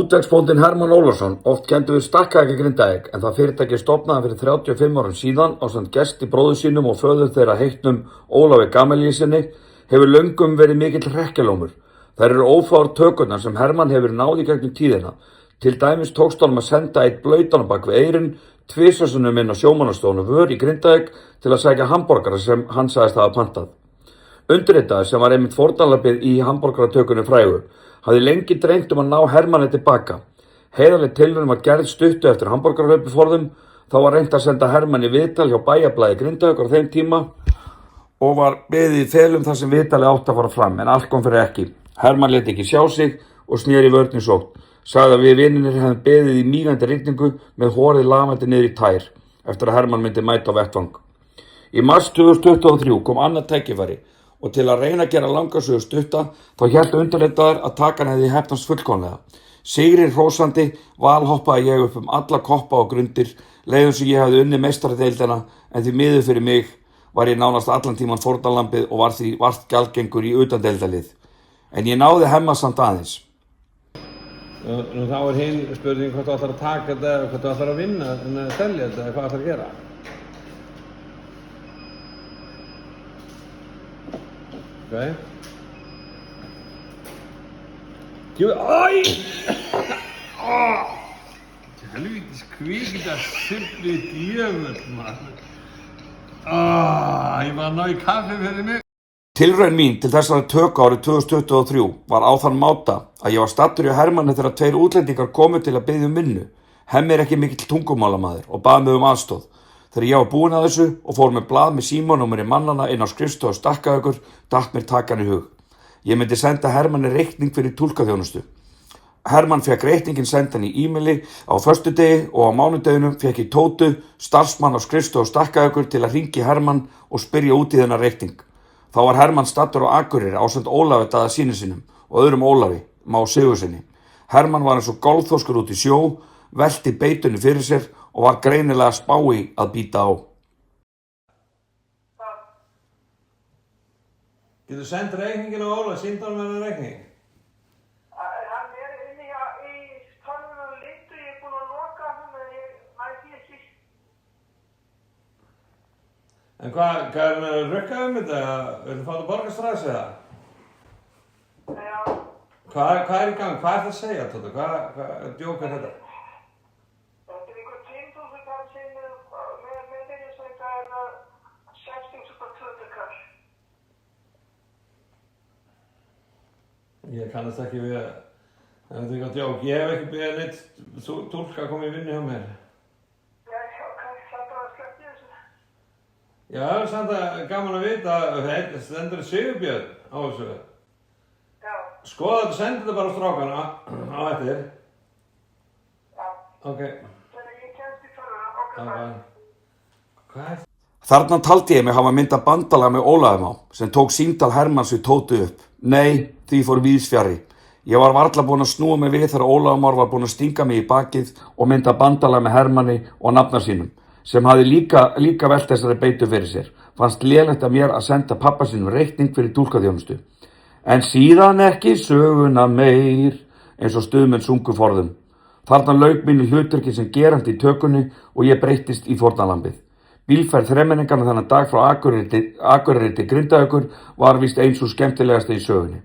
Útvegsbóndinn Hermann Ólafsson, oft kenndur við Stakkaegg í Grindavík, en það fyrirtæki stofnaði fyrir 35 árum síðan ásamt gesti bróður sínum og föður þeirra heitnum Ólafi Gamelísinni, hefur löngum verið mikill hrekkjalómur. Þær eru ófár tökurnar sem Hermann hefur náð í gegnum tíðina. Til dæmis tókst honum að senda eitt blautan á bak við eyrun tvisvar sinnum inn á sjómannastofunni Vör í Grindavík til að sækja hamborgara sem hann sagðist hafa pantað. Undirritaður, sem var einmitt fórnarlambið í hamborgaratökunni frægu, hafði lengi dreymt að ná Hermanni tilbaka. Heiðarleg tilraun var gerð stuttu eftir hamborgarhlaupiforðum. Þá var reynt að senda Hermanni viðtal hjá Bæjarblaði Grindavíkur á þeim tíma og var beðið í felum þar sem viðtalið átti að fara fram, en allt kom fyrir ekki. Hermann lét ekki sjá sig og sneri vörn í sókn. Sagði að við vinirnir hefðum beðið í mígandi rigningu með hórið lamandi niður í tær eftir að Hermann myndi mæta á vettvang. Í mars 2023 kom annað tækifæri og til að reyna að gera langasögu stutta þá hélt undirritaður að takan hefði heppnast fullkomlega. Sigri hrósandi valhoppaði ég upp alla koppa og grundir, leiðum sem ég hefði unnið meistaradeildina, en því miður fyrir mig var ég nánast allan tíman fórnarlambið og var því vart gjaldgengur í utandeildarlið. En ég náði Hemma samt aðeins. Nú þá hinn spurning hvort þú ætlar að taka þetta eða hvort þú ætlar að vinna en að selja þetta eða hvað ætlar að gera. Ok. Helvítis kvikindar sirli djöfull, maður. Ég var að ná í kaffi fyrir mig. Tilraun mín til þessari töku árið 2023 var á þann máta að ég var staddur hjá Hermanni þegar 2 útlendingar komu til að biðja vinnu. Hemmi er ekki mikill tungumálamaður og bað mig aðstoð. Þegar ég var búinn að þessu og fór með blað með símanúmeri mannanna inn á skrifstofu Stakkaeggur, datt mér takan í hug. Ég myndi senda Hermanni reikning fyrir túlkaþjónustu. Hermann fekk reikningin sendan í e-maili á föstudegi og á mánudeginum fekk ég Tótu, starfsmann á skrifstofu Stakkaeggur, til að hringja Hermann og spyrja út í þennan reikning. Þá var Hermann staddur á Akureyri ásamt Ólafi Daða syni sínum og öðrum Ólafi, Má Sigurðssyni. Hermann var eins og golfþorskur út í sjó, velti beitunni fyrir sér og var greinilega að spá í að bíta á. Getur sendt reikningin á Óla, sýndu hann með hennar reikning? Hann inni í tölvunum og lindu, ég er búinn að loka hann en ég næði því ekki. En hvað er hann að rukka þetta? Viltu fá þetta borga strax eða? Já. Hvað er í gang? Hvað er það að segja þetta? Hvað djók er þetta? Þetta er einhver 10.000 kall sem með byrjusveita er 60.000 kall. Ég kannast ekki við að þetta er eitthvað djók. Ég hef ekki beðið neitt túlka að koma í vinnu hjá mér. Já, ok, það bara sleppti þessu. Já, það er samt að gaman að vita að stendur Sigurbjörn á þessu. Já. Skoða þetta, sendi þetta bara á strákana á eftir. Já. Ok. Þegar ég kemst í tölvuna, ok, bæ. Hvað er það? Þarna taldi ég mig hafa myndað bandalag með Ólafi Má, sem tók símtal Hermanns við Tótu upp. Nei, því fór víðs fjarri. Ég var varla búinn að snúa mig við þegar Ólafi Már var búinn að stinga mig í bakið og mynda bandalag með Hermanni og nafna sínum, sem hafði líka velt þessari beitu fyrir sér. Fannst lélegt að mér að senda pappa sínum reikning fyrir túlkaþjónustu. En síðan ekki söguna meir, eins og stuðmenn sungu forðum. Þarna lauk mínu hlutverki sem gerandi í tökunni og ég breyttist í fórnarlambið. Bílferð þremenningarna þennan dag frá Akureyri til Grindavíkur var víst eins og skemmtilegasta í sögunni.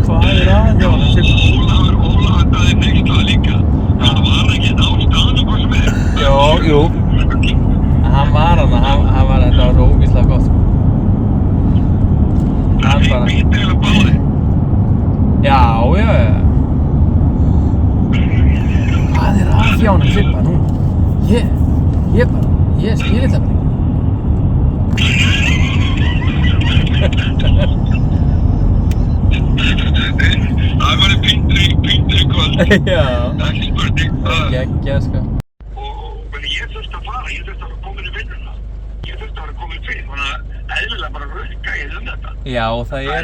Hvað er aðeins? Ólafur Daði neyslað líka. Hann var ekki á staðnum hvað sem er. Jú. Hann var þetta var svo ógeðslega gott. Það er býtið að báði. Já. Hvað er að hjá honum Sibba nú? Ég skil þetta bara. Það var píntri kvöld. Já. Ekki spurning. Gekkja, sko. Og ég þurfti að fara, ég þurfti að koma inn í vinnuna. Ég þurfti að vera komin fyrir, þannig að eðlilega bara rukka ég þetta. Já, það er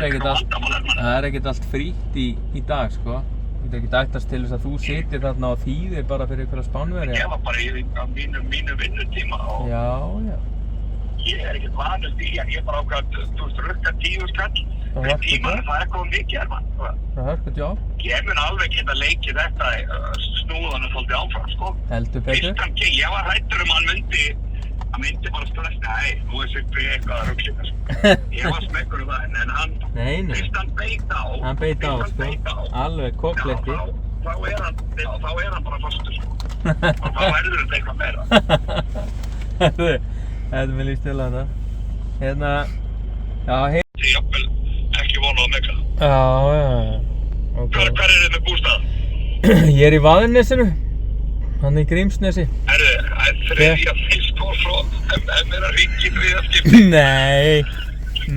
ekkert allt frítt í dag, sko. Það er ekkert ætlast til þess að þú sitir þarna og þýðir bara fyrir einhverja Spánverja. Ég var bara á mínu vinnutíma og... Já. Ég ekkert vanur því, en ég bara ákvað, þú veist, rukka 10 skall. með tímanum, það komið mikið Hermann. Það hörku jobb. Ég mun alveg geta leikið þetta snúðanum svolítið áfram, sko. Heldur betur. Ég var hræddur hann myndi bara stressa, nei, nú Siggi eitthvað að rugla, sko. Ég var smekkur það, en hann, fyrst hann beit á, sko. Alveg kokletti. Þá er hann bara fastur, sko. Og þá verður þetta eitthvað meira. Þetta mér líst til að þetta. Hérna, já, Ég jafnvel ekki vonað að meka. Já. Okay. Hvar er þið með bústað? Ég er í Vaðnesinu. Hann í Grímsnesi. Þriðja fyrst og svo, ef mér að ringi þriðja skipti.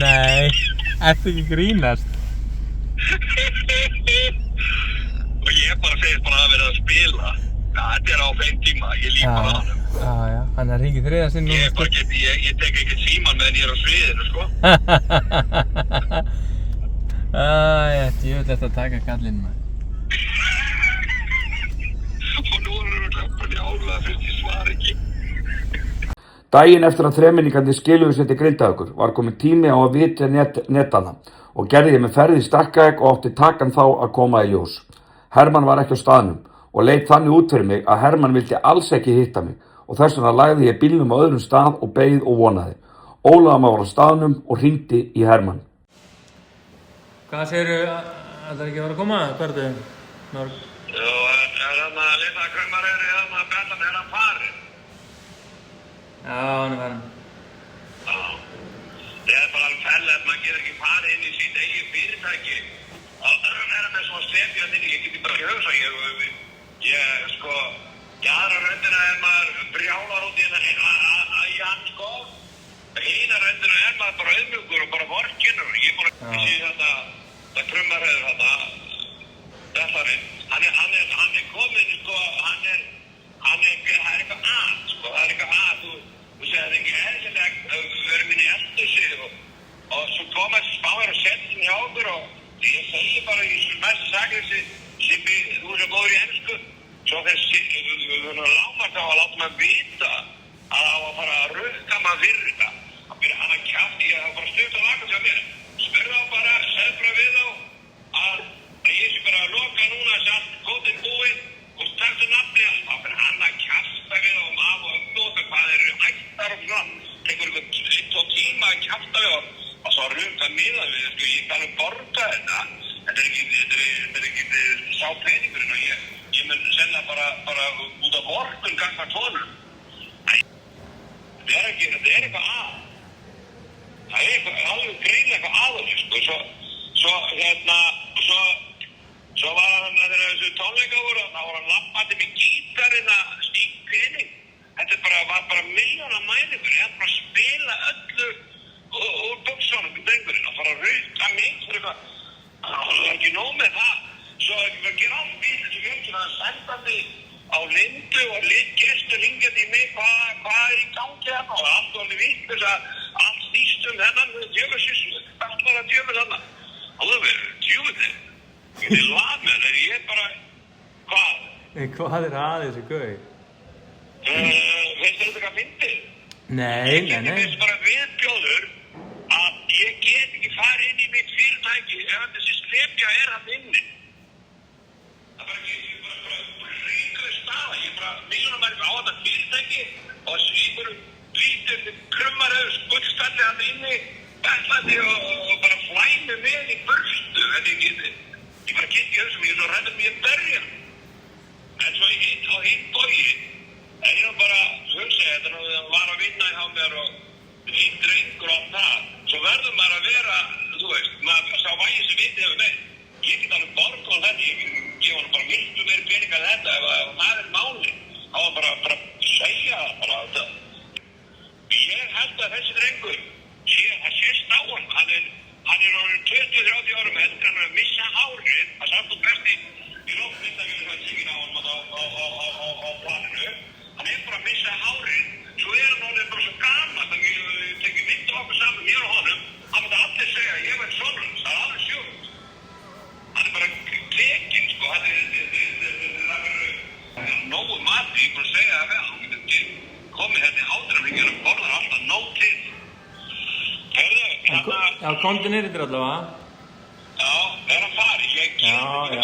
Nei, ertu ekki grínast? Og ég bara segist bara að vera að spila. Ja, þetta er á þeim tíma, ég líf bara hann. Já, hann er hringið þriðja sinn núna. Ég tek ekki síman meðan ég er á sviðinu, sko. Djöfull ertu að taka kallinn maður. Og nú erum við hlaupandi álega fyrst ég svar ekki. Daginn eftir að þremenningarnir skiluðu sér til Grindavíkur var kominn tími á að vitja netana og gerði ég með ferð í Stakkaegg og átti takan þá að koma í ljós. Hermann var ekki á staðnum og leit þannig út fyrir mig að Hermann vildi alls ekki hitta mig og þess vegna lagði ég bílnum á öðrum stað og beið og vonaði. Ólafur var á staðnum og hringdi í Hermann. Hvað segirðu, ætlar ekki að vera að koma? Hvað er þetta? Jú, hann að litla krummarinn hann að bella með hann farið. Já, hann er farin. Já. Það er bara alveg fellið að maður getur ekki farið inn í sín eigin fyrirtæki. Það er með svona stefja þinni, ég get bara ekki hugsa. Í aðra röndina er maður brjálar út í hann, sko. Hína röndina er maður bara auðmjúkur og bara vorkinur. Ég er búin að sé þetta krummarheiður þetta. Dellarinn. Hann er kominn, sko, það er eitthvað að, sko, það er eitthvað að. Þú segir það er ekki eðlilega verið minni eftir sig og svo koma þessi spáir og setja hjá okkur og ég segi bara í mest sakleysi Sibbi, þú er svo góður í ensku svo þessi, lámast á að láta maður vita að það á að fara að rukka maður fyrir þetta að byrja hann að kjafti, ég hafa bara stutt að laka sem mér spurði á bara, segð bara við á að ég sé bara að loka núna þessi allt kótinn búinn og taktu nafni að þá fyrir hann að kjafta við á maður og umnóta hvað þeir eru ættar og svona tekur eitthvað 1-2 tíma að kjafta við og svo rukka miða við sko, ég kann borga þetta þetta er ekki sá peningurinn og ég mun senna bara út af vorkun ganga tónum þetta er eitthvað að það er eitthvað alveg greinlega eitthvað aðeins sko svo var hann þegar þessu tónleika voru þá var hann lappandi með gítarinn að stík pening þetta var bara milljóna mælingur ég bara að spila öllu úr buxunum í drengurinn að fara að rauta mig fyrir eitthvað það var ekki nóg með það svo að gera allt í þessu fjölkina að senda mig á lindu og gestur ringjandi í mig hvað er í gangi þarna og allt var vitt þess að allt snýst þennan djöfusíslu allt var að djöfu þarna alveg djöfuði ég er lamin en ég bara hvað? Hvað er að þessu gauð? Veist þetta eitthvað fyndið? Nei Ég finnst bara viðbjóður að ég get ekki farið inn í mitt fyrirtæki ef þessi slepja er hann inni. Það bara ríkuð staða. Ég bara milljónum á þetta fyrirtæki og einhverjum lítur krummaröður skuldstætti hann inni betlandi og bara flæmi með í burstu. Ég bara get ekki þessum, ég er svo rættur mér berja. En svo á hinn bogi en ég bara hugsa þetta nú þegar hann var að vinna hjá mér og hinn drengur og allt það svo verður maður að vera, þú veist maður sá vægir sem viti hefur með ég get alveg borga á þetta ég gef hann bara miklu meiri pening að þetta ef það er máli þá var bara segja það bara þetta ég held að þessi drengur það sést á hann er orðinn 20-30 árum heldur hann að missa hárið það samt og besti í lókmyndavílu hvað tekinn á hann á planinu hann er bara að missa hárið svo er hann orðið bara svo gaman þannig að ég tekið mynda okkur saman mér og honum hann myndi allir segja að ég væri sonur hans það er alveg sjúkt hann er bara tekinn sko það er nógu mati ég búin að segja það vel hann getur ekki komið hérna í hádrafinginu borðar alltaf nóg til Hörðu, Já, kontineritir allavega Já, hann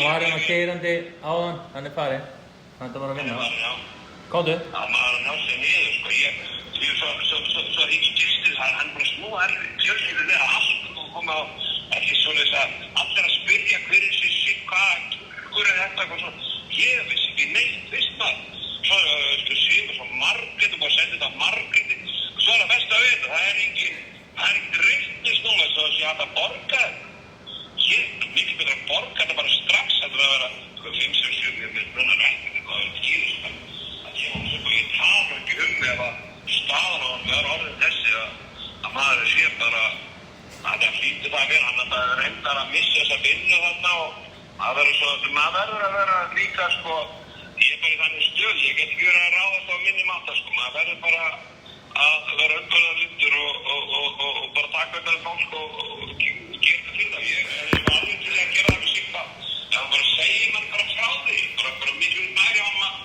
var hérna keyrandi áðan, hann er farinn. Hann var að vinna. Já. Komdu. Já, maður ná sig niður, sko. Svo ekki gistir það, hann bara snúa fjölskyldulega allt og koma á ekki svoleiðis að allir að spyrja hver er þessi, hver er þetta, eitthvað svona. Ég vissi ekki neitt, veist maður. Svo síðan svo Margrét og maður sendi þetta á Margrét. Svo er það besta við þetta, það er ekki reiknist núna svo að sé hægt að borga. Ég er mikið betur að borga þetta bara strax, þetta er að vera 5-6-7 með brunnar ekki, það er tíðust að ég tala ekki ef að staðan á hann er orðin þessi að maður sé bara að það hlýtur það að vera, hann að reyndar að missa þessa vinnu þarna og maður verður að vera líka sko, ég er bara í þannig stöð, ég get ekki verið að ráðast á minni máta sko, maður verður bara að vera umbörðarlindur og bara taka þetta fólk og gera þetta til það. Ég er alveg til að gera það með sig það. En bara segir mann bara frá því, bara miklu næri á maður.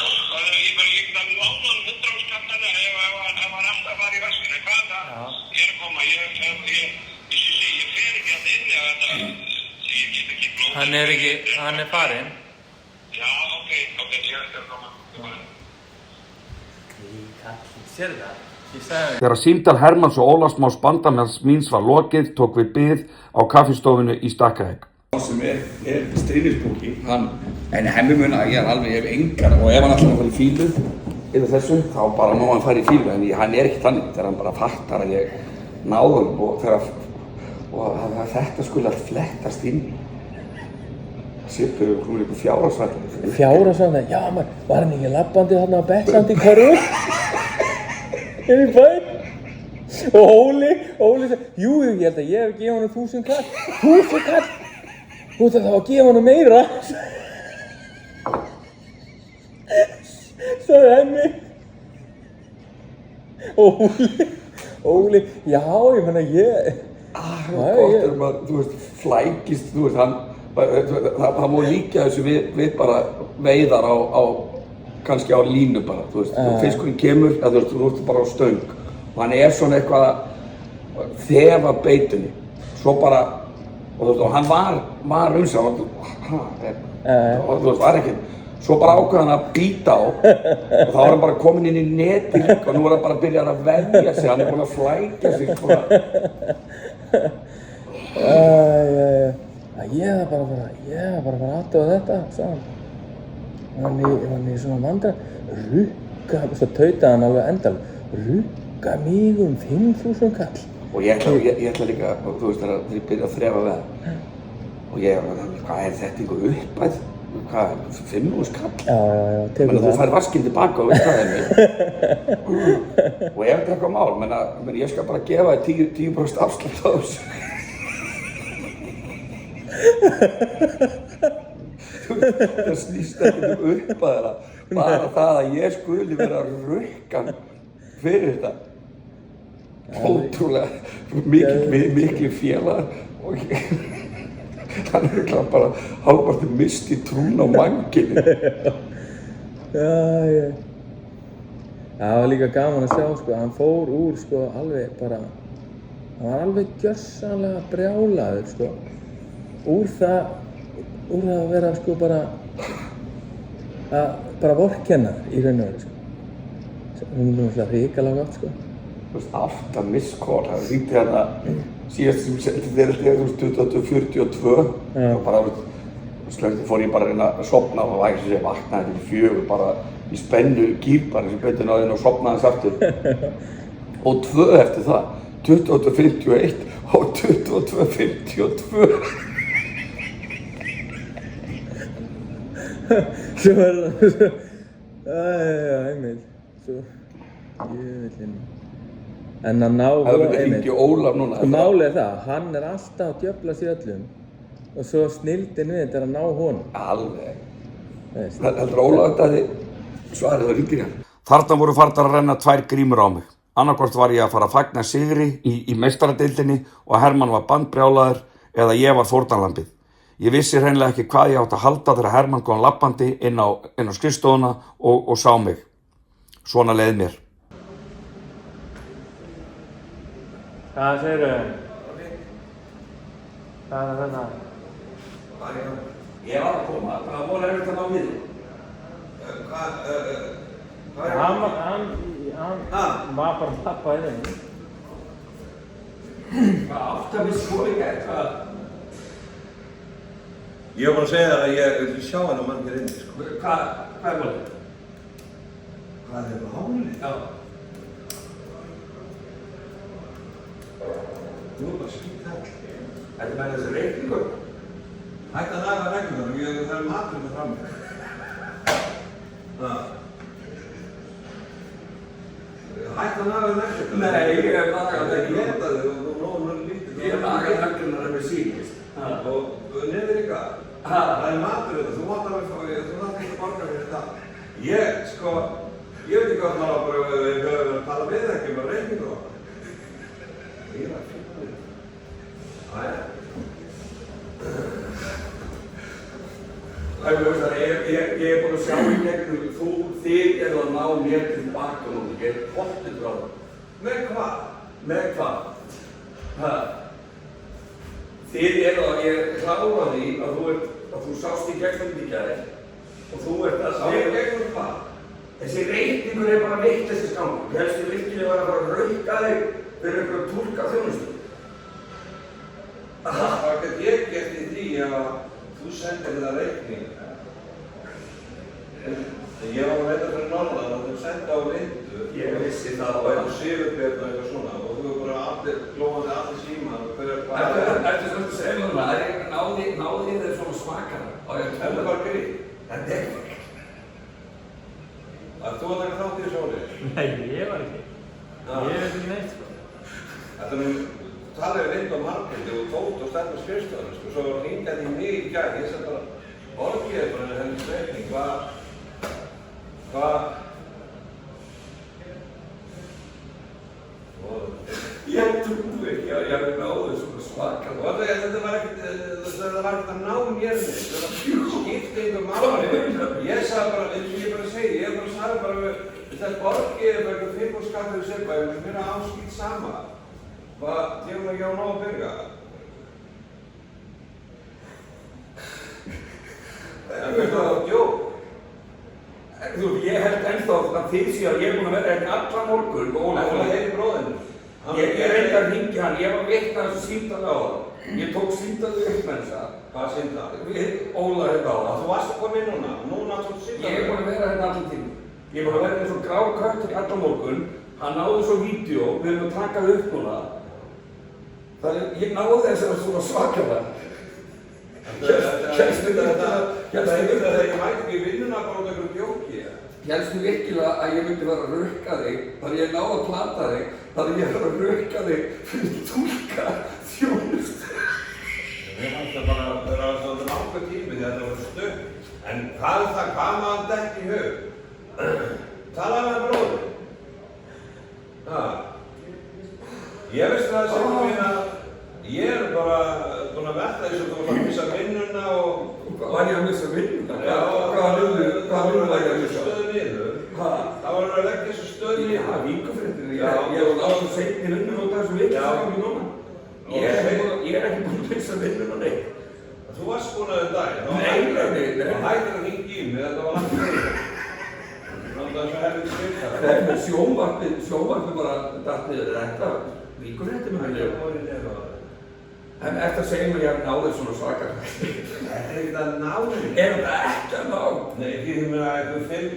Ég bara líka að lána hann 100 skattana ef hann alltaf var í vaskinu. Hvað er það? Ég er að koma, ég fer ekki að inni að þetta, ég get ekki blóð. Hann er farinn. Já, ok, ég er að koma. Sérðu það? Ég sagði Þegar símtal Hermanns og Ólafs Más bandamanns míns var lokið, tók við bið á kaffistofinu í Stakkaegg. Sem er stríðnisbúki, en hemmi mun að ég er alveg, ég hef engar, og ef hann alltaf fara í fílu yfir þessu, þá bara má hann fara í fílu, en hann er ekki þannig, þegar hann bara fattar að ég náðum og þetta skulle allt flettast inn. Sippur við komum ykkur fjárhagsvættir. Fjárhagsvættir? Já maður, var hann ekki labbandi þarna á Bettlandi í Körfu? Í bæ? Og Óli sagði, jú, ég held að ég hef gefið hann 1000 kall. 1000 kall? Þú ætti þá að gefa hann meira. Sagði Hemmi. Óli, já, ég menna ég. Gott er maður, þú veist, flækist, þú veist, það má líka þessu við bara veiðar á kannski á línu bara, þú veist, fiskurinn kemur, þú veist, þú ert bara á stöng og hann er svona eitthvað að þefa beitunni, svo bara, og þú veist, og hann var umsá, og þú veist, var ekki, svo bara ákveð hann að býta á og þá var hann bara komin inn í neti líka og nú er hann bara að byrja að vefja sig, hann er búinn að flækja sig, svona. Ég var bara að fara aðtöða þetta, sagði hann. Hann í svona vandræðum, rukka, svo tautaði hann alveg endalegt, rukka mig 5.000 kall. Og ég ætla líka, þú veist, þegar ég byrja að þrefa við það og hvað er þetta einhver uppæð? Hvað, 5.000 kall? Já, tegur það. Þú fær vaskinn tilbaka og veist hvað það er mér. Og ef þetta er eitthvað mál, menn ég skal bara gefa þér 10% afslátt á þessu. Það snýst ekkert uppæðina, bara það að ég skuli vera að rukka fyrir þetta. Ótrúlega mikil félagar og hann er bara hálfpartur misti trún á mannkynið. Það var líka gaman að sjá, sko, hann fór úr, sko, alveg bara, hann var alveg gjörsamlega brjálaður, sko, úr það að vera, sko, bara vorkenna í raun og veru, sko. Hún er náttúrulega hrikalega gott, sko. Þú veist, alltaf misskól, það ringdi hérna síðast sem sendi þeirra þegar, þú veist, 22:42 og bara, þú veist, fór ég bara að reyna að sofna og það var ekki sem ég vaknaði til 4 bara í spennu gýr bara sem betur náði inn og sofnaði þess aftur og 2 eftir það, 22:51 og 22:52. Svo er það, Emil, svo, jöfnvillinn. En að ná, Það verður hringt í Ólaf núna. Sko málið er það, hann er alltaf að djöfla sig öllum og svo snilldin við þetta er að ná honum. Alveg. Heldur Ólaf þetta að þið svarið það hringir hann? Þarna voru farnar að renna 2 grímur á mig. Annarkvort var ég að fara að fagna sigri í meistaradeildinni og Hermann var bandbrjálaður eða ég var fórnarlambið. Ég vissi hreinlega ekki hvað ég átt að halda þegar Hermann kom labbandi inn á skrifstofuna og sá mig. Svona leið mér. Hvað segirðu? Hvað er þetta? Hvað er það? Ég var að koma, það voru erfitt að ná við þig. Hann var bara pappa í þeim. Hvað átt að við svo í gæt? Ég var bara að segja þér að ég vil sjá hennar mann hér inni, sko. Hvað er volið? Hvað er það hálið? Já. Þú er bara skýt það. Þetta er með þessi reikningur. Hætti að naga reglunar og það er matur með frammi. Hætti að naga reglunar. Nei, ég hef nagað Ég reglunar. veit að þið og nóg lítið. Ég hef nagað reglunar ef mér sýnist. Og nefnir líka. Það er matur þetta. Þú mátt ekki að borga fyrir það. Ég veit ekki hvað maður bara hefur að tala við ekki um að reikningu á það. Ég er að finna þetta. Æja. Ég er búin að sjá í gegnum þið eru að ná mér til baka núna, ég er pottið frá það. Með hvað? Með hvað? Þið eru að ég klára því að þú sást í gegnum í gær og þú ert að Sá ég gegnum hvað? Þessi reikningur er bara veitt þessi skangur. Ég helst ég virkilega var að fara að rauka þig fyrir einhverjum túlka þjónustu. Hvað get ég gert í því að þú sendir þetta reikning? Ég var að veita fyrir norðan og þú sendi á vindu. Ég vissi það og eitthvað sigurbjörn og eitthvað svona og þú er bara glóðandi allir síman og hver hvað Ertu svona að segja mér það? Náði þið svona svakara? Þetta er bara gríð. Þetta er Að þú að taka þátt í þessu ári? Nei, ég var ekki. Ég veit ekki neitt, sko. Þetta er nú, talaði við vind á margindi og tótt og stefn á skrifstofunni, sko. Svo var hringað í mig í gær, ég sem bara borgið bara henni sveikning, Ég trúi ekki að ég náði svona svakara. Og þetta var ekkert að ná mér neitt, þetta var skiptingu máli. Ég sagði bara, eins og ég bara segi, ég bara sagði bara, þetta borgið bara eitthvað 5 skattur í sirpa, ég myndi mér að áskýt sama. Ég var ekki á nóg að byrja. Það er það djók. Ég held ennþá að þið séu að ég er búin að vera hérna allan morgun og Það var heim bróðinu. Ég reyndi að hringja hann, ég var veitt að þessu símtali á hann. Ég tók símtalið upp með þess að. Hvað símtal? Óla hérna á hann. Þú varst að koma inn núna? Núna tók símtal? Ég er búin að vera hérna allan tíma. Ég er búin að vera eins og grár köttur í allan morgun. Hann náði svo vídeo, við erum að taka það upp núna. Þannig að ég náði þess að svona svakalega. Þetta ég mæti ekki í vinnuna bara út af einhverju djóki. Hélstu virkilega að ég myndi vera að rukka þig, þannig að ég náði að plata þig, þannig að ég var að rukka þig fyrir túlka þjónustu. Ég fannst það bara að vera svona nákvæm tími því að þetta var stutt. En hvað er það, hvað maður dett í hug? Talaði með bróður. Ég veist það sem mín að ég er bara búinn að velta þessu og þú var að missa vinnuna og... Var ég að missa vinnuna? Já, Hvað vinnu var ég að missa? Stöðu niður. Hvað? Það var að leggja þessu stöðu niður. Já, víkufréttinni. Ég var alltaf seint í vinnuna út af þessu vikið núna. Ég er ekki búinn að missa vinnuna neitt. Þú varst búinn að þetta dag. Nei. Það hættir að hringja í mig, þetta var langt fyrir. Þannig að það hefði skrifað. Það er með sjónvarpið bara datt niður þetta. Víkufréttinni með mér. En eftir að segja mér ég að náði svona svakar. Þetta er ekkert að ná því. Er það ekki að ná? Nei, því meina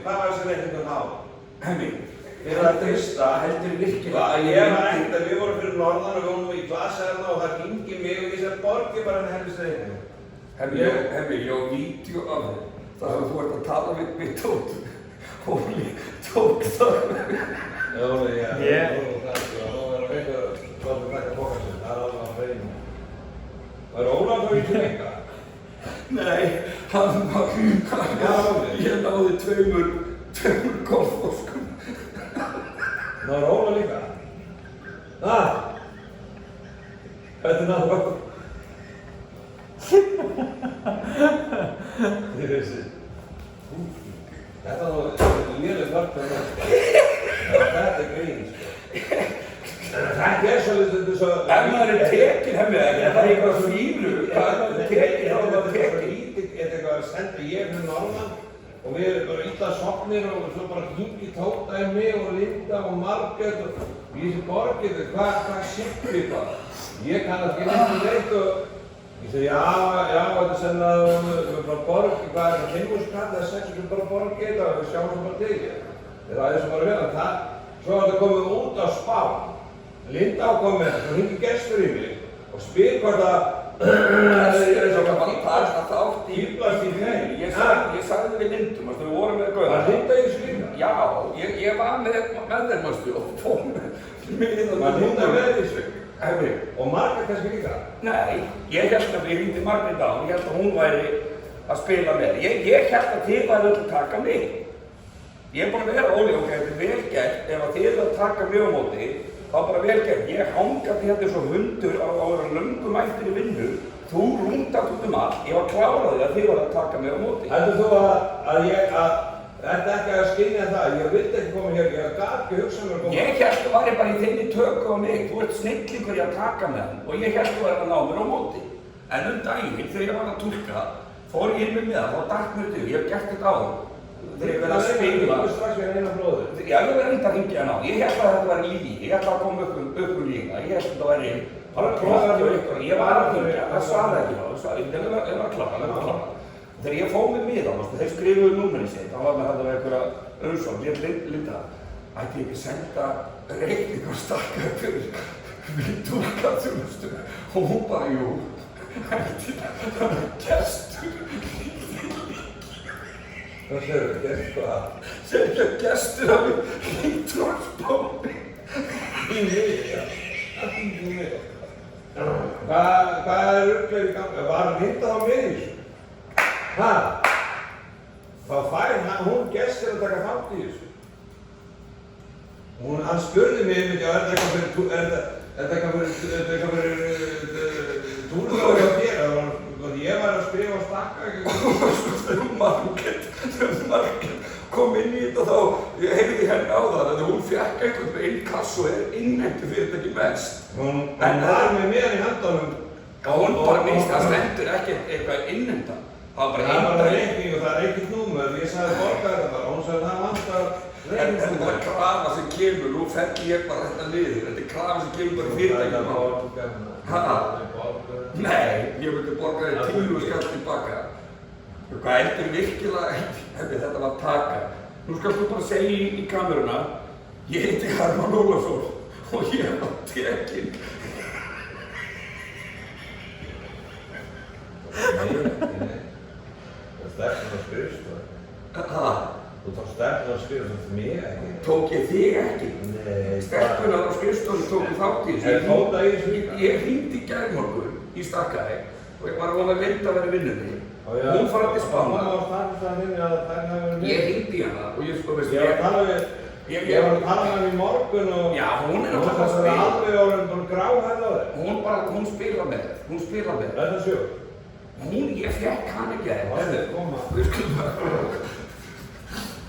hvað var þessi reikning að ná? Hemmi, Fyrir að fyrsta, heldur virkilega að ég var ekkert að við vorum fyrir norðan og við vorum í glasaðarna og það hringi mig og ég sagði borgi bara henni helvist reikning. Hemmi, ég á vídeo af þig. Það sem þú ert að tala við Tótt. Hóli, tók það. Jóli, já. Það var að veika hvað við taka bókasinn. Það er alveg að reyna. Var Ólafur ekki leika? Nei, hann var, ég náði tveimur golfoskum. Það var Ólafur líka? Þetta er náttúrulega. Þið veist þetta var léleg þarf með þetta. Þetta er grín, sko. Þetta er svo... Ef maður er tekinn, Hemmi, það er eitthvað svo líflu. Það er tekinn, þá er maður tekinn. senda ég fyrir norðan og við bara illa sofnir og svo bara hringi Tóta í mig og Linda og Margrét og í þessu borgið, hvað sitt við bara? Ég kannast ekki neitt og ég segi, já, þetta sennaðu bara borgið, hvað er það, 5.000 kall eða 6.000 bara borgið og við sjáum það bara til. Það er sem bara vera, svo var þetta komið út á Spán. Linda ákom með það, svo hringi gestur í mig og spyr hvort að Fýblast í þeim. Ég sagði við Lindum, við vorum með Gauða. Var Linda í þessu líka? Já, ég var með þeim og fór með Var Linda með þessu? Og Margrét kannski líka? Nei, ég held að við hringdi Margrét á, ég held að hún væri að spila með. Ég held að þið væri öll að taka mig. Ég er bara að vera Óli, ok, þetta er vel gert, ef þið eru að taka mig á móti, þá bara vel gert. Ég hangandi hérna eins og hundur á löngum ættir í vinnu, þú rúndat út allt, ég var kláraði að þið var að taka mig á móti. Heldur þú að þetta ekki að skynja það, ég vildi ekki koma hér, ég gat ekki hugsað mér að koma. Ég held að væri bara í þinni tökku á mig, þú ert snillingur í að taka með hann og ég held að væri að ná mér á móti. En daginn, þegar ég var að túlka, fór ég inn með það, þá datt mér til, ég hef gert þetta áður. Þegar ég verið að spila. Það er strax við eina bróður. Já, ég verið enda að hringja hann á. Ég held að þetta væri lígi, ég held að koma upp líka, ég held að þetta væri bara prófaði og ykkur, ég var að hringja, það svarði ekki á, ég var að klára. Þegar ég fóð með miða, þeir skrifuðu númerið sitt, þá var með þetta einhverja umsókn, ég Linda, ætti ég ekki senda reikning og stakka fyrir túlkaþjónustu og hún bara, jú, gestur. Hvað segir þú, gestur hvað? Segir að gestur hafi hringtorspáni. Í mig, já. Í mig. Hvað er rugglegur í gangi? Var Linda þá með í þessu? Hvað fær hún gestir að taka þátt í þessu? Hann spurði mig, er þetta eitthvað fyrir túrlóði að gera? Ég var að skrifa og stakka ekki. Margrét kom inn í þetta þá, ég heyrði henni á það, að hún fékk einhvern veginn kass og innheimtu fyrirtæki mest. Hún var með mér í höndunum. Hún bara minnst að stendur ekkert eitthvað innheimta. Það var bara reikning og það er ekkert númer, ég sagði borga þetta bara og hún sagði það vantar reikning. Þetta er bara krafa sem kemur, nú fell ég bara þetta niður, þetta er krafa sem kemur bara fyrirtækjum á. Nei, ég myndi borga þér 10 skall tilbaka. Hvað heldur virkilega, þetta var taka. Nú skal þú bara segja í kameruna, ég heiti Hermann Ólafsson og ég var tekinn. Nei. Stefnum að skrifstofu. Þú tók stefnum að skrifstofu fyrir mig ekki. Tók ég þig ekki? Nei. Stefnum að skrifstofu tóku þátt í þessu. Er Tóta í þessu líka? Ég hringdi í gærmorgun í Stakkaði og ég var að vona að Linda að vera í vinnunni. Hún fór til Spánar. Hún var að starfa það minni að þær hafi verið með. Ég hringdi í hana og ég sko veist Ég var að tala með henni í morgun og já, hún er að spila. Alveg orðin bara gráhærð á þér. Hún spila með þér. Hún spila með þér. Er það sjó? Ég fekk hann ekki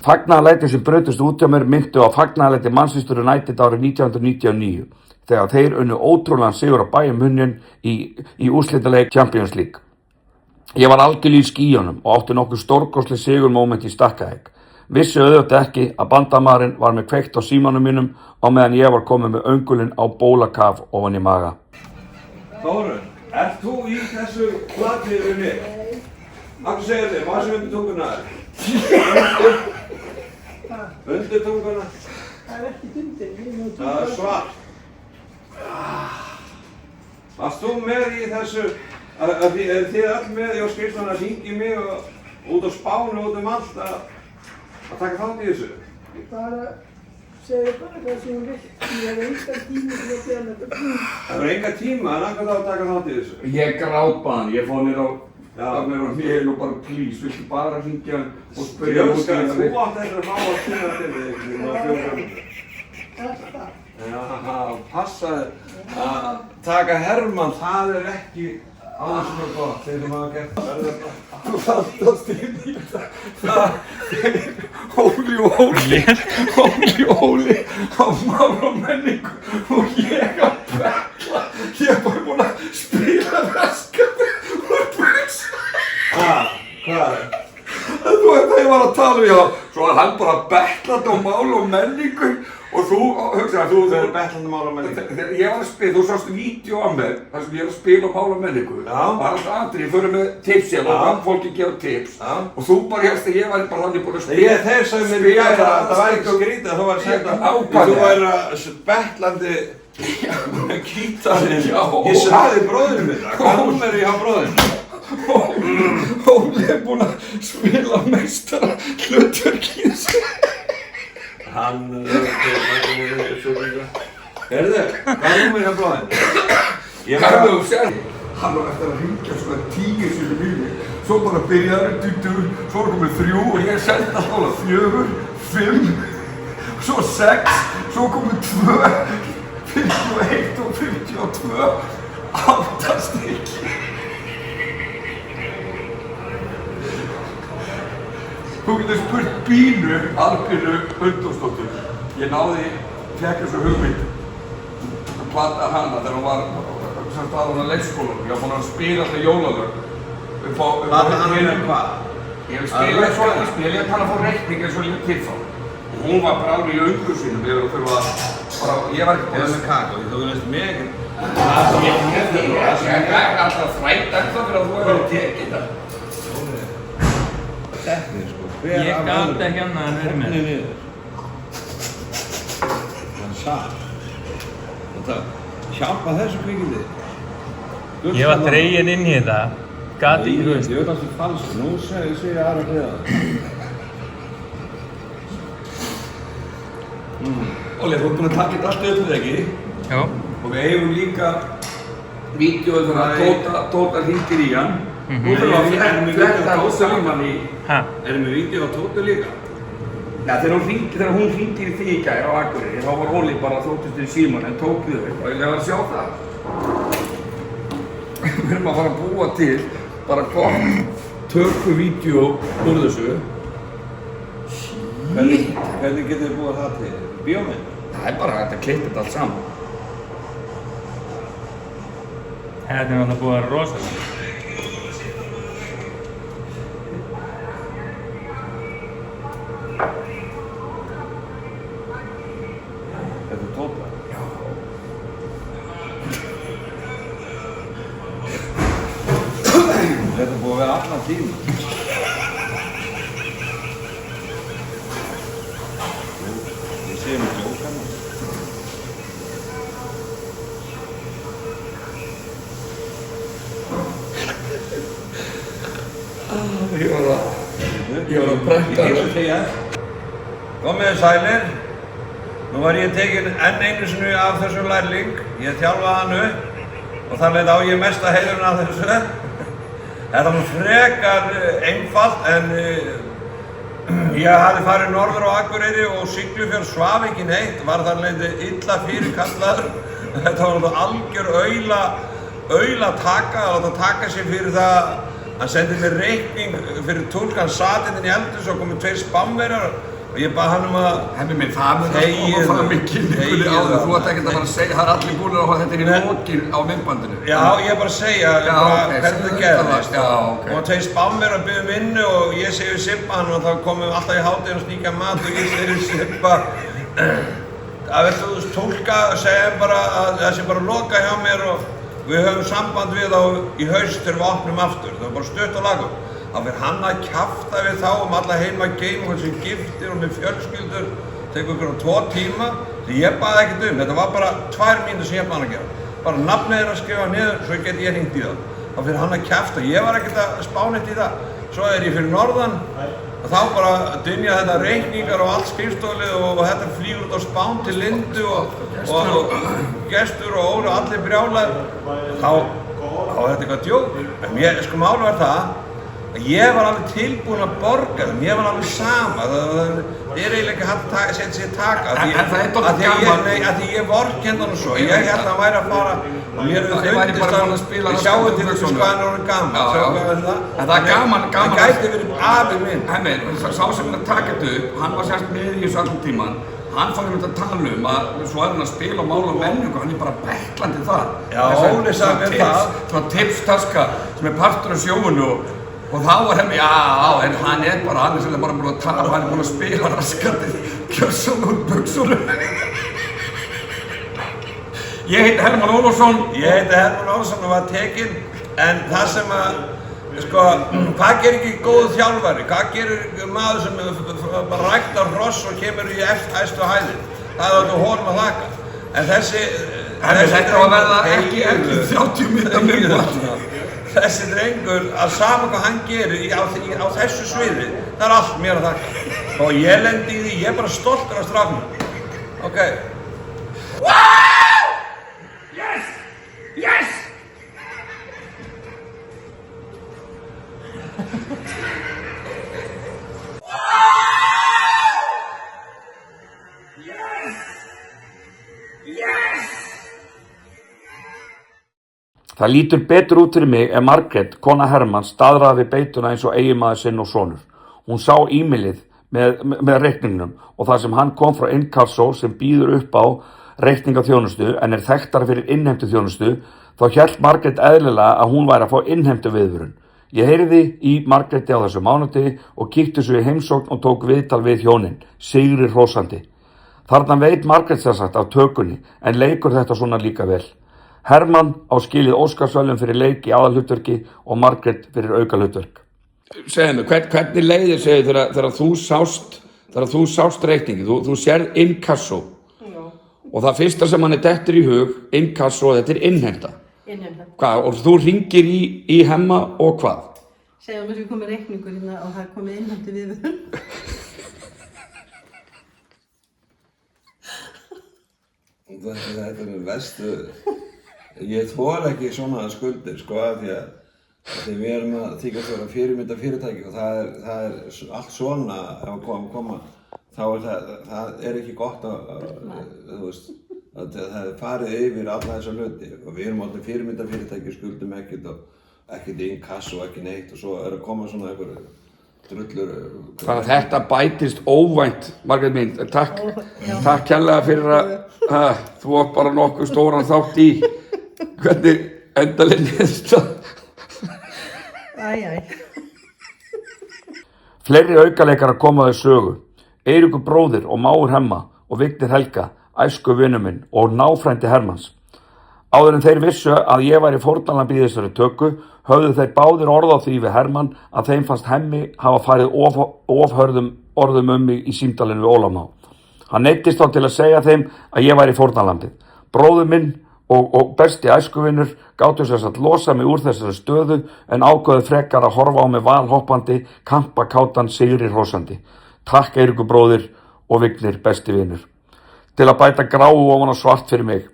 Fagnaðarlæti sem brutust út hjá mér myndu á fagnaðarlæti Manchester United árið 1999 þegar þeir unnu ótrúlegan sigur á Bayern München í úrslitaleik Champions League. Ég var algjörlega í skýjunum og átti nokkuð stórkostleg sigurmoment í Stakkavík. Vissi auðvitað ekki að bandamaðurinn var með kveikt á símanum mínum á meðan ég var komið með öngulinn á bólakaf ofan í maga. Þórunn, ert þú í þessu platið við mig? Akkur segir þið, maður sem undir tunguna er? Undir tunguna? Það er ekki undir. Það er svart. Varst þú með í þessu, er þið öll með í skrifstofuna að hringja mig og út á Spáni og út allt að taka þátt í þessu? Ég bara segja bara það sem hún vill. Ég hef enga tíma til að gera þetta. Það var enga tíma en akkur þá að taka þátt í þessu? Ég grátbaði, ég fóð mér á mér og bara please, viltu bara hringja og spyrja út í það? Þú átt eftir að ná að kynna til þig. Alltaf. Já, passaði að taka Hermann, það er ekki alveg svona gott, þeir sem hafa gert það. Þú fastast í þetta. Óli á mál og menningu og ég að bekla. Ég er bara búinn að spila raskandi og buksa. Hvað? Þú veist það ég var að tala um, já, svo að hann bara bettlandi á mál og menningu og þú, hugsaði, þú er bettlandi mál og menningu. Þegar ég var að spila, þú sást vídeo af mér, þar sem ég er að spila mál og menningu. Já. Það var alltaf aðrið, ég fyrir með tips hérna og þannig fólki gefa tips. Já. Og þú bara hérst að ég var bara þannig búin að spila. Ég þeir sagði mér í gæra að það væri ekki skrítið að þú var að segja þú væri að bettlandi gítarinn. Ég sagði bróðinu minn það, hvað númer hjá bróðinu? Óli er búinn að spila meistara hlutverk í þessu. Hann Herðu, hvað númer hjá bróðinu? Herðu, sér, hann var eftir að hringja svona 10 sinnum í mig. Svo bara byrjaði 20, svo var komið 3 og ég sendi alltaf 4, 5, svo 6, svo komið 2, 51 og 52, 8 stykki. Þú getur spurt Bínu, Albínu Undarsdóttur. Ég fekk þessu hugmynd að plata hana þegar hún var sem var hún á leikskólanum. Ég var búinn að spila alltaf jólalög. Plata hana með hvað? Ég spilaði svona, ég tala fór reikning eins og líka tilfá. Og hún var bara alveg í öngu sínum yfir að þurfa bara, ég var ekki Eða með kakó, þú veist mig ekki. Ég er alltaf þrætt ennþá fyrir að þú hefur tekið það. Teknir sko. Ég gat ekki annað en verið með. Niður. Hann satt. Þetta hjálpa þessu kvikindi. Ég var dreginn inn í þetta. Gat ekki, þú veist. Ég veit alltaf falskt. Nú segir ég aðra hliða. Óli, þú ert búinn að taka þetta allt upp við ekki? Já. Og við eigum líka vídeoð þegar Tóta hringir í hann. Nú þurfum við að fletta Tóta líman í... Hæ? Erum við vídeo á Tótu líka? Já, þegar hún hringir í því í gær á Akureyri, þá var Óli bara þóttist í síman en tók við þau. Og ég var að sjá það. Við erum að fara að búa til bara gott tökuvídeó úr þessu. Hvernig getur þið búið það til? Bíómynd? Það er bara hægt að klippa þetta allt saman. Þetta er alltaf búið að vera rosalega. Þetta er Tóta? Já. Þetta er búið að vera allan tíma. Ég sé mér djókana. Ég var að bretta það. Komið sælir. Nú var ég tekinn enn einu sinni af þessum lærling. Ég þjálfaði hann upp og þar leið á ég mesta heiðurinn af þessu. Þetta var frekar einfalt en ég hafði farið norður á Akureyri og Siglufjörð svaf ekki neitt, var þar leið illa fyrirkallaður. Þetta var algjör aula taka sig fyrir það. Hann sendi mér reikning fyrir túlk, hann sat inn í eldhúsi og komið 2 spamverjar og ég bað hann að Hemmi minn, það mun að koma fram í kynningunni áður. Þú ætti ekkert að fara að segja, það er allir búinir að þetta er í lokin á myndbandinu. Já, ég er bara að segja hvernig það gerðist. Og 2 spamverjar byggðu vinnu og ég segi við Sibba hann og þá komum við alltaf í hádeginu og sníkja mat og ég segi við Sibba að þú veist túlka og segja bara að það sé bara loka hjá mér og við höfum samband við þá í haust þegar við opnum aftur. Það var bara stutt og lagur. Þá fyrir hann að kjafta við þá alla heima geim og sem giftir og með fjölskyldur. Tekur ykkur á 2 tíma. Því ég baði ekkert Þetta var bara 2 mínútur sem ég baði að gera. Bara nafnið að skrifa niður, svo get ég hringt í það. Þá fyrir hann að kjafta. Ég var ekkert að spá neitt í það. Svo ég fyrir norðan. Og þá bara dynja þetta reikningar og allt skrifstoflið og þetta flýgur út á Spán til Lindu og gestur og Óli og allir brjálæðir. Þá er þetta eitthvað djók. En sko málið var það að ég var alveg tilbúinn að borga þeim, ég var alveg sama. Það er eiginlega ekki hægt að setja sér taka. En það er dálítið gaman. Af því ég vorkenndi hann svo. Ég held að hann væri að fara og mér fundist að ég sjáu til þessu hvað hann er orðinn gaman. En það er gaman. Það gæti verið afi minn. Hemmi, sá sem er að taka þetta upp, hann var sérst með í þessu allan tíman. Hann fór að tala að svo er hann að spila og mála og menningu, hann er bara bettlandi það. Já, Óli sagði mér það. Það var tipstaska sem er partur af sjóinu Og þá var Hemmi, já, en hann er svolítið bara búinn að tala og hann er búinn að spila raskatið Kjörsson úr buxunum. Ég heiti Hermann Ólafsson og var tekinn, en það sem að, sko, hvað gerir ekki góð þjálfari? Hvað gerir maður sem bara ræktar hross og kemur í æstu hæðir? Það er þetta honum að þakka. En þetta var verða ekki 30 mínútur mjög. Þessi drengur, að sama hvað hann gerir á þessu sviði, það er allt mér að þakka. Og ég lendi í því, ég er bara stoltur af stráknum. Ok. Yes! Yes! Það lítur betur út fyrir mig ef Margrét, kona Hermanns, staðraði við beituna eins og eiginmaður sinn og sonur. Hún sá e-mailið með reikningnum og það sem hann kom frá Inkasso sem býður upp á reikningaþjónustu en er þekktara fyrir innheimtuþjónustu, þá hélt Margrét eðlilega að hún væri að fá innheimtuviðvörun. Ég heyrði í Margréti á þessu mánudegi og kíkti svo í heimsókn og tók viðtal við hjónin, sigri hrósandi. Þarna veit Margrét sér sagt af tökunni en leikur þetta svona líka vel. Hermann á skilið Óskarsverðlaun fyrir leik í aðalhlutverki og Margrét fyrir aukahlutverk. Segðu mig, hvernig leiðir þegar þú sást reikningi, þú sérð Inkasso og það fyrsta sem hann dettur í hug, Inkasso, þetta er innheimta. Hvað, og þú hringir í Hemma og hvað? Segðum að við komum reikningur hérna og það komið innheimtu viðvörun. Þetta er verstu. Ég þori ekki svona skuldir, sko, af því að við erum að þykjast vera fyrirmynda fyrirtæki og það er allt svona að koma, þá er það er ekki gott að, þú veist, að það er farið yfir alla þessa hluti og við erum alltaf fyrirmynda fyrirtæki, skuldum ekkert og ekkert Inkasso og ekki neitt og svo er að koma svona einhver drullur. Þannig að þetta bætist óvænt, Margrét mín, takk kærlega fyrir að þú átt bara nokkuð stóran þátt í hvernig endalega niðurstaðan. Fleiri aukaleikarar komu að sögu. Eiríkur bróðir og mágur Hemma og Vignir Helga, æsku vinur minn og náfrændi Hermanns. Áður en þeir vissu að ég væri fórnarlamb í þessari tökku, höfðu þeir báðir orð á því við Hermann að þeim fannst Hemmi hafa farið ofhörðum orðum mig í símtalinu við Ólaf Má. Hann neyddist þá til að segja þeim að ég væri fórnarlambið. Bróður minn og besti æskuvinur gátu sér satt losa mig úr þessari stöðu en ákveðu frekar að horfa á mig valhoppandi, kampakátan, sigri hrósandi. Takk Eiríkur bróðir og Vignir besti vinur. Til að bæta gráu ofan á svart fyrir mig.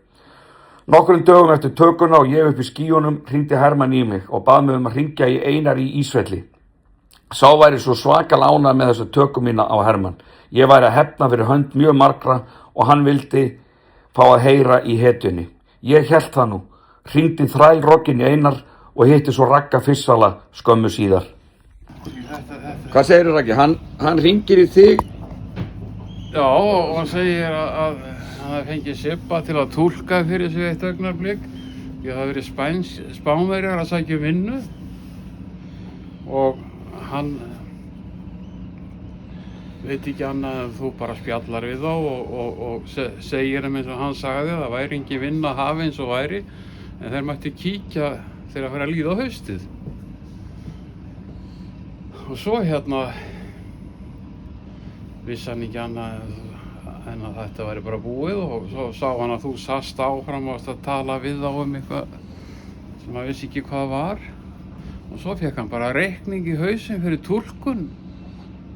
Nokkrum dögum eftir tökuna og ég upp í skýjunum hringdi Hermann í mig og bað mig að hringja í Einar í Ísvelli. Sá væri svo svakal ánægður með þessu töku mína á Hermann. Ég væri að hefna fyrir hönd mjög margra og hann vildi fá að heyra í hetjunni. Ég hélt það nú, hringdi þrælrokkinn í Einar og hitti svo Ragga Fissala skömmu síðar. Hvað segirðu Raggi? Hann hringir í þig? Já, og hann segir að hann fengið Sibba til að túlka fyrir sig eitt augnablik. Ég hafði verið Spánverjar að sækja vinnu og hann veit ekki annað en þú bara spjallar við þá og segir eins og hann sagði að það væri engin vinna að hafa eins og væri en þeir mætti kíkja þegar að fara að líða á haustið. Og svo vissi hann ekki annað en að þetta væri bara búið og svo sá hann að þú sast áfram og að tala við þá eitthvað sem hann vissi ekki hvað var og svo fekk hann bara reikning í hausinn fyrir túlkun.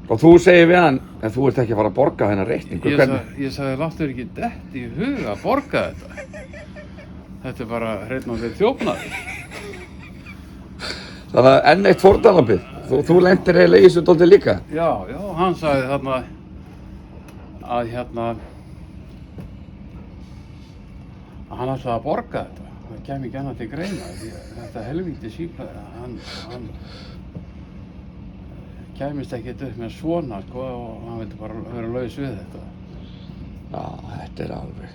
Og þú segir við hann, en þú ert ekki að fara að borga þennan reikningu, hvernig? Ég sagði, láttu þér ekki dett í huga að borga þetta. Þetta er bara hreinn og hreinn þjófnaður. Þannig að enn eitt fórnarlambið, þú lentir eiginlega í þessu dálítið líka? Já, hann sagði þarna að hann ætlaði að borga þetta. Það kæmi ekki annað til greina, því þetta helvíti síflaði, hann kæmist ekkert upp með svona, sko, og hann vildi bara vera laus við þetta. Já, þetta er alveg.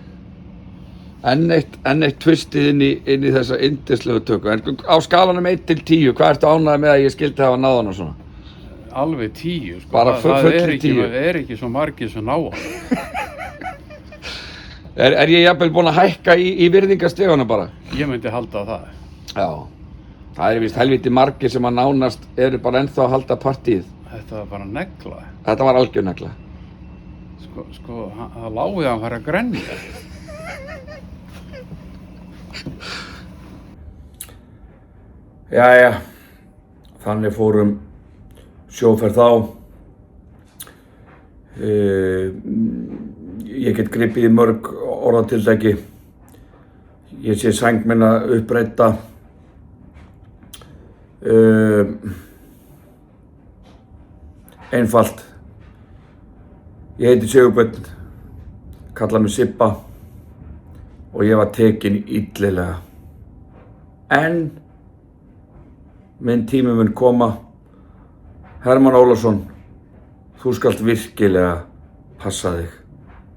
Enn eitt tvistið inn í þessa yndislegu tökku. En á skalanum 1 til 10, hvað ertu ánægður með að ég skildi hafa náð hana svona? Alveg 10, sko. Bara fullir 10. Það er ekki svo margir sem ná hann. Er ég jafnvel búinn að hækka í virðingastigana bara? Ég myndi halda það. Já. Það er víst helviti margir sem að nánast eru bara ennþá að halda partíið. Þetta var bara negla. Þetta var algjör negla. Sko, það lágið að hann fara að grenja. Jæja, þannig fórum sjóferð þá. Ég get gripið í mörg orðatildæki. Ég sé sæng minna uppbreytta. Einfalt. Ég heiti Sigurbjörn, kalla mig Sibba og ég var tekinn illilega. En minn tími mun koma. Hermann Ólafsson, þú skalt virkilega passa þig.